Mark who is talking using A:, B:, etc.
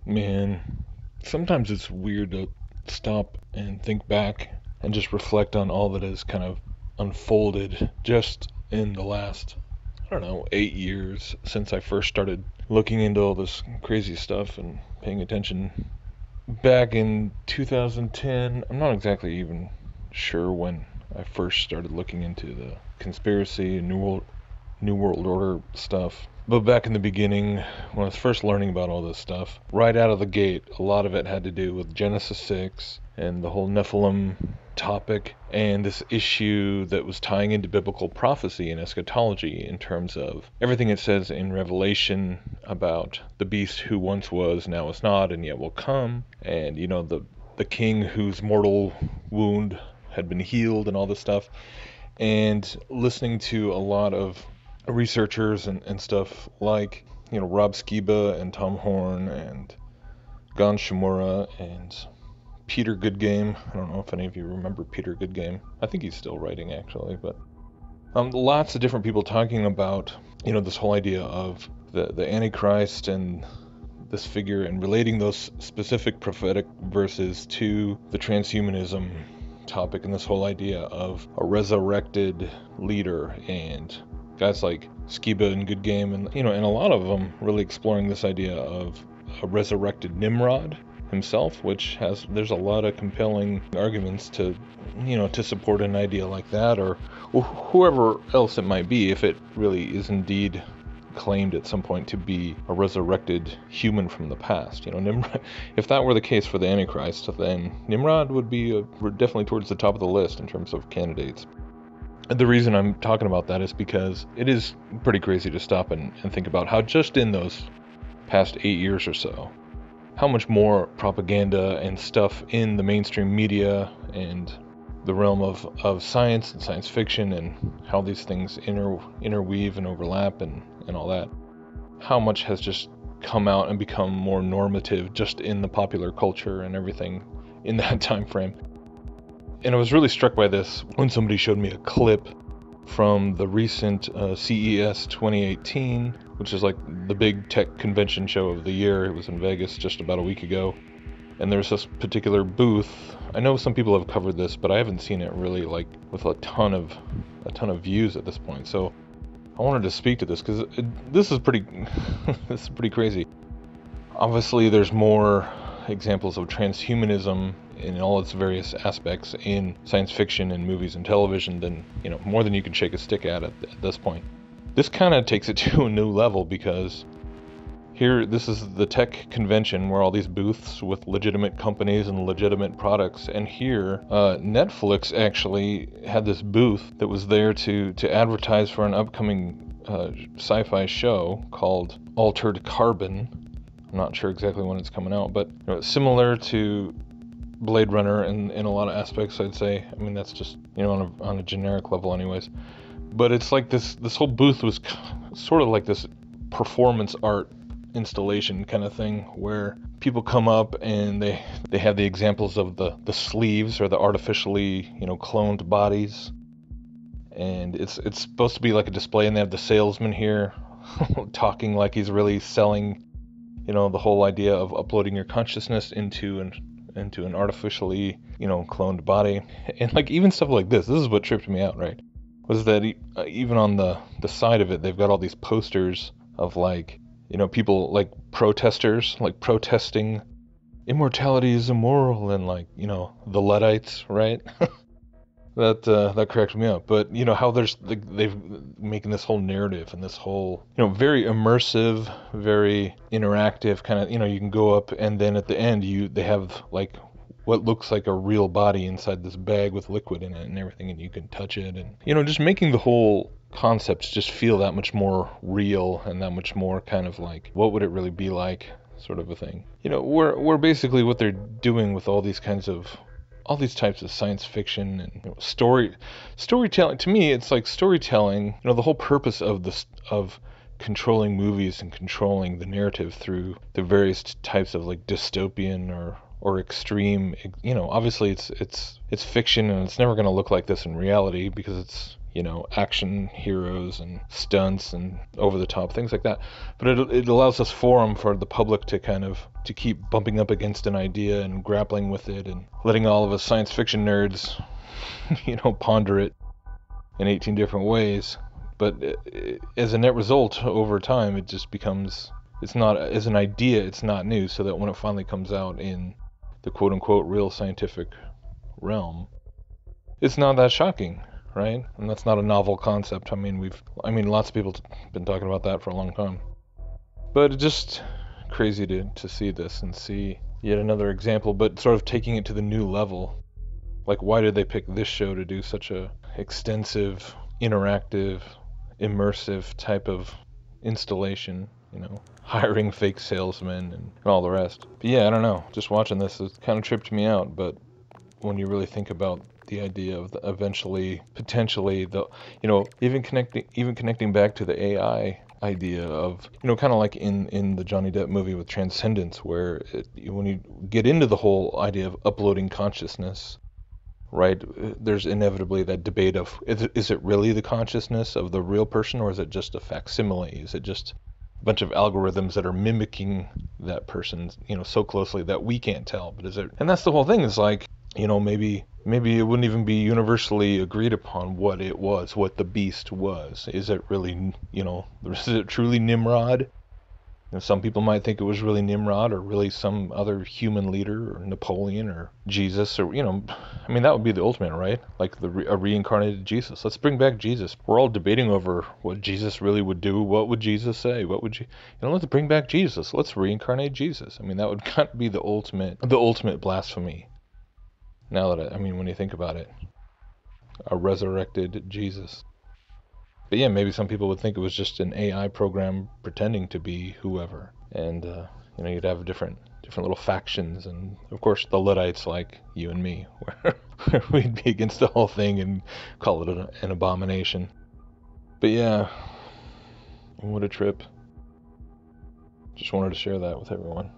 A: Man, sometimes it's weird to stop and think back and just reflect on all that has kind of unfolded just in the last, I don't know, 8 years since I first started looking into all this crazy stuff and paying attention. Back in 2010, I'm not exactly even sure when I first started looking into the conspiracy and New World Order stuff. But back in the beginning, when I was first learning about all this stuff, right out of the gate, a lot of it had to do with Genesis 6 and the whole Nephilim topic, and this issue that was tying into biblical prophecy and eschatology in terms of everything it says in Revelation about the beast who once was, now is not, and yet will come, and the king whose mortal wound had been healed and all this stuff. And listening to a lot of researchers and stuff like Rob Skiba and Tom Horn and Gon Shimura and Peter Goodgame. I don't know if any of you remember Peter Goodgame. I think he's still writing actually, but lots of different people talking about this whole idea of the Antichrist and this figure and relating those specific prophetic verses to the transhumanism topic and this whole idea of a resurrected leader, and guys like Skiba and Good Game, and and a lot of them really exploring this idea of a resurrected Nimrod himself, which there's a lot of compelling arguments to to support an idea like that, or whoever else it might be, if it really is indeed claimed at some point to be a resurrected human from the past. Nimrod, if that were the case for the Antichrist, then Nimrod would be definitely towards the top of the list in terms of candidates. The reason I'm talking about that is because it is pretty crazy to stop and think about how just in those past 8 years or so, how much more propaganda and stuff in the mainstream media and the realm of science and science fiction and how these things interweave and overlap and all that, how much has just come out and become more normative just in the popular culture and everything in that time frame. And I was really struck by this when somebody showed me a clip from the recent CES 2018, which is like the big tech convention show of the year. It was in Vegas just about a week ago. And there's this particular booth. I know some people have covered this, but I haven't seen it really like with a ton of views at this point. So I wanted to speak to this because this is pretty this is pretty crazy. Obviously, there's more examples of transhumanism in all its various aspects in science fiction and movies and television than more than you can shake a stick at this point. This kind of takes it to a new level because here, this is the tech convention where all these booths with legitimate companies and legitimate products, and here, Netflix actually had this booth that was there to advertise for an upcoming sci-fi show called Altered Carbon. I'm not sure exactly when it's coming out, but similar to Blade Runner in a lot of aspects, I'd say. I mean, that's just on a generic level, anyways. But it's like this whole booth was sort of like this performance art installation kind of thing where people come up and they have the examples of the sleeves or the artificially cloned bodies, and it's supposed to be like a display, and they have the salesman here talking like he's really selling the whole idea of uploading your consciousness into an artificially cloned body. And like even stuff like this is what tripped me out, right? Was that even on the side of it they've got all these posters of like people like protesters, like protesting immortality is immoral, and like, the Luddites, right? that cracked me up. But how they've making this whole narrative and this whole, very immersive, very interactive kind of, you can go up and then at the end they have like what looks like a real body inside this bag with liquid in it and everything, and you can touch it, and just making the whole concepts just feel that much more real and that much more kind of like, what would it really be like, sort of a thing. We're basically what they're doing with all these types of science fiction and storytelling. To me, it's like storytelling. The whole purpose of controlling movies and controlling the narrative through the various types of like dystopian or extreme. Obviously it's fiction and it's never going to look like this in reality because it's action heroes and stunts and over the top things like that. But it allows us forum for the public to to keep bumping up against an idea and grappling with it and letting all of us science fiction nerds ponder it in 18 different ways. But as a net result, over time, it just becomes, it's not, as an idea, it's not new, so that when it finally comes out in the quote-unquote real scientific realm, it's not that shocking, right? And that's not a novel concept. I mean, lots of people have been talking about that for a long time. But it's just crazy to see this and see yet another example, but sort of taking it to the new level. Like, why did they pick this show to do such a extensive, interactive, immersive type of installation, hiring fake salesmen and all the rest. But yeah, I don't know. Just watching this, it kind of tripped me out. But when you really think about the idea of eventually, potentially, even connecting back to the AI idea of, kind of like in the Johnny Depp movie with Transcendence, where when you get into the whole idea of uploading consciousness, right, there's inevitably that debate of, is it really the consciousness of the real person, or is it just a facsimile? Is it just a bunch of algorithms that are mimicking that person, so closely that we can't tell? But is it? And that's the whole thing. Is like, maybe it wouldn't even be universally agreed upon what it was, what the beast was. Is it really, is it truly Nimrod? Some people might think it was really Nimrod, or really some other human leader, or Napoleon, or Jesus, or that would be the ultimate, right? Like a reincarnated Jesus. Let's bring back Jesus. We're all debating over what Jesus really would do. What would Jesus say? What would let's bring back Jesus. Let's reincarnate Jesus. That would kind of be the ultimate blasphemy. Now that when you think about it, a resurrected Jesus. But yeah, maybe some people would think it was just an AI program pretending to be whoever, and you'd have different little factions, and of course the Luddites like you and me, where we'd be against the whole thing and call it an abomination. But yeah, what a trip. Just wanted to share that with everyone.